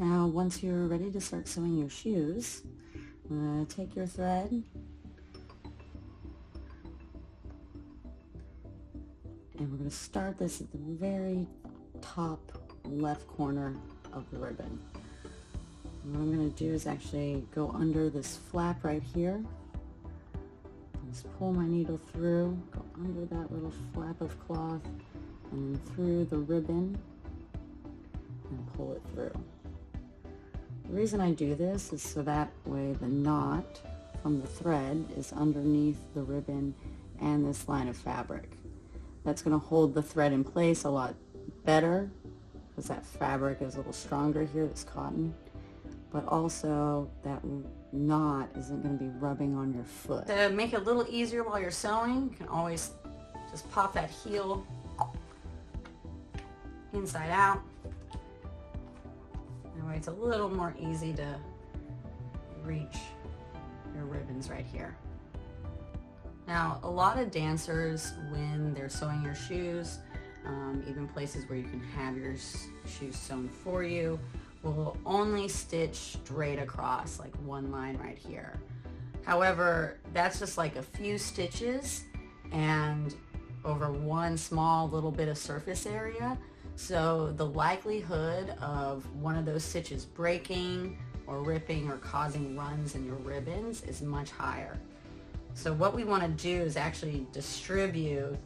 Now, once you're ready to start sewing your shoes, take your thread and we're going to start this at the very top left corner of the ribbon. And what I'm going to do is actually go under this flap right here. Just pull my needle through, go under that little flap of cloth, and then through the ribbon and pull it through. The reason I do this is so that way the knot from the thread is underneath the ribbon and this line of fabric. That's going to hold the thread in place a lot better because that fabric is a little stronger here, this cotton, but also that knot isn't going to be rubbing on your foot. To make it a little easier while you're sewing, you can always just pop that heel inside out. That way it's a little more easy to reach your ribbons right here. Now, a lot of dancers, when they're sewing your shoes, even places where you can have your shoes sewn for you, will only stitch straight across, like one line right here. However, that's just like a few stitches and over one small little bit of surface area. So the likelihood of one of those stitches breaking or ripping or causing runs in your ribbons is much higher. So what we want to do is actually distribute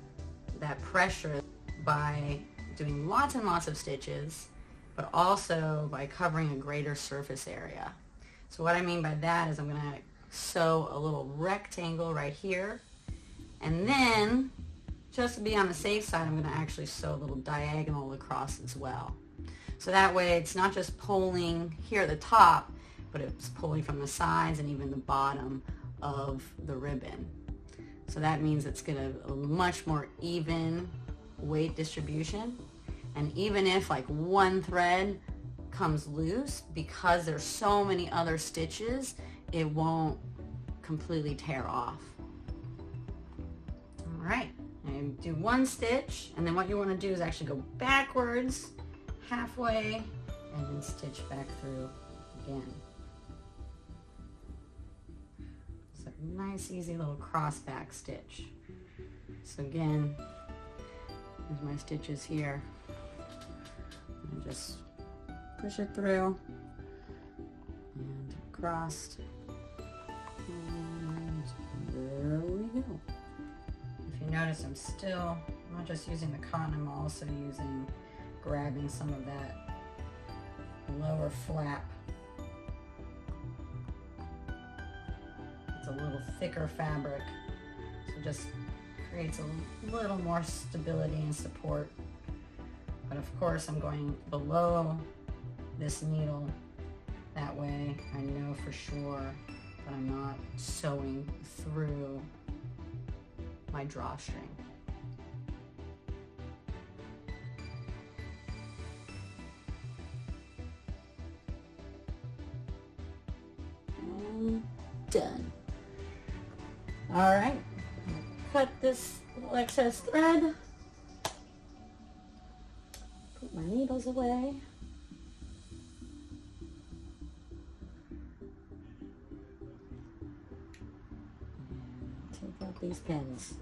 that pressure by doing lots and lots of stitches, but also by covering a greater surface area. So what I mean by that is I'm going to sew a little rectangle right here, and then just to be on the safe side, I'm going to actually sew a little diagonal across as well. So that way it's not just pulling here at the top, but it's pulling from the sides and even the bottom of the ribbon. So that means it's going to a much more even weight distribution. And even if like one thread comes loose, because there's so many other stitches, it won't completely tear off. All right, and do one stitch, and then what you want to do is actually go backwards halfway and then stitch back through again. It's a nice easy little cross back stitch. So again, there's my stitches here. And just push it through and across, and there we go. If you notice, I'm not just using the cotton, I'm also grabbing some of that lower flap. It's a little thicker fabric, so just creates a little more stability and support. But of course I'm going below this needle, that way I know for sure that I'm not sewing through my drawstring. And done. All right, cut this little excess thread. Put my needles away. And take out these pins.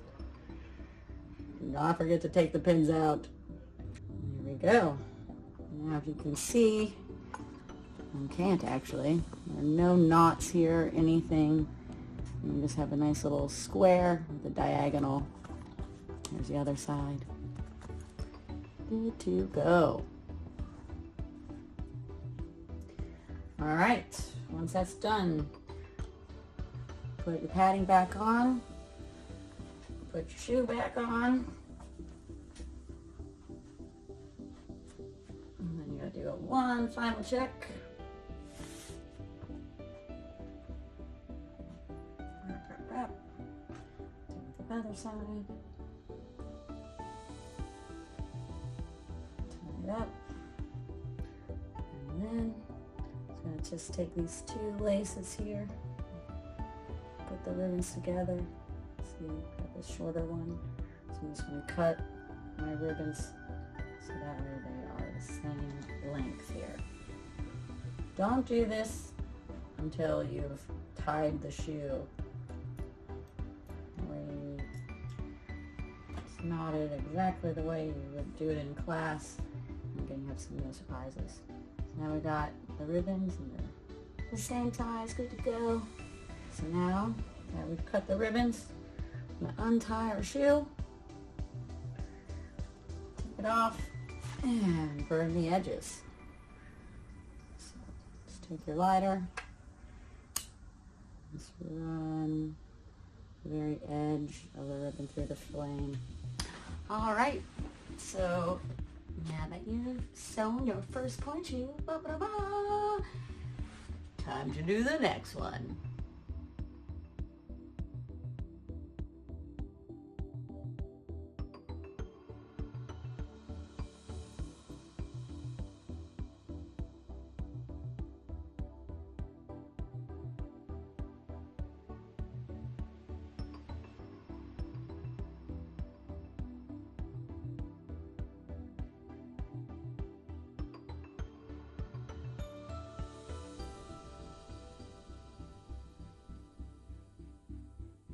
Do not forget to take the pins out. There we go. Now if you can see, you can't actually. There are no knots here, anything. You just have a nice little square with a diagonal. There's the other side. Good to go. All right, once that's done, put your padding back on, put your shoe back on, and then you gotta do one final check. Wrap. Do the other side. Tie it up, and then just take these two laces here, put the ribbons together. See, I've got the shorter one, so I'm just going to cut my ribbons so that way they are the same length here. Don't do this until you've tied the shoe. It's knotted exactly the way you would do it in class. I'm going to have some no surprises. So now we got the ribbons and the same size, good to go. So now that we've cut the ribbons, I'm going to untie our shoe, take it off, and burn the edges. So just take your lighter, just run the very edge of the ribbon through the flame. All right, so now that you've sewn your first point shoe, time to do the next one.